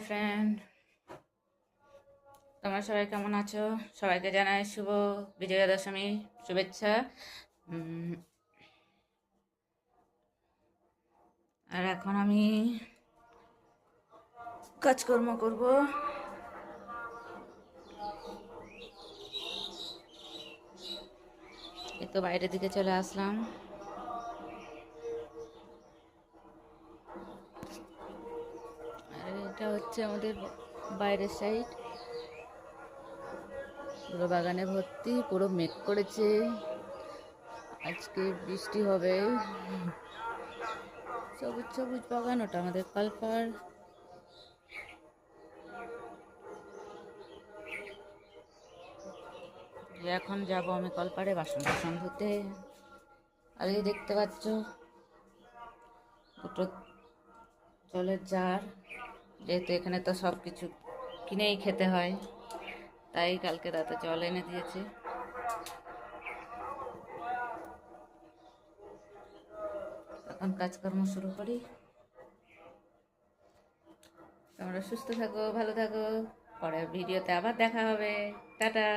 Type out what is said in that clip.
Friend, তোমরা সবাই কেমন আছো? সবাইকে জানাই শুভ বিজয়া দশমী শুভেচ্ছা। উম, আর এখন আমি কাজকর্ম করব। এই তো বাইরের দিকে চলে আসলাম। আর এটা হচ্ছে আমাদের বাইরের সাইড, পুরো বাগানে ভর্তি, পুরো মেঘ করেছে, আজকে বৃষ্টি হবে। সবুজ সবুজ বাগান, ওটা আমাদের কলপার। এখন যাব আমি কলপারে বাসন টাসন ধুতে। আর এই দেখতে পাচ্ছ দুটো জলের জার, যেহেতু এখানে তো সব কিছু কিনেই খেতে হয়, তাই কালকে রাতে জল এনে দিয়েছে। এখন কাজকর্ম শুরু করি। তোমরা সুস্থ থাকো, ভালো থাকো, পরের ভিডিওতে আবার দেখা হবে। টাটা।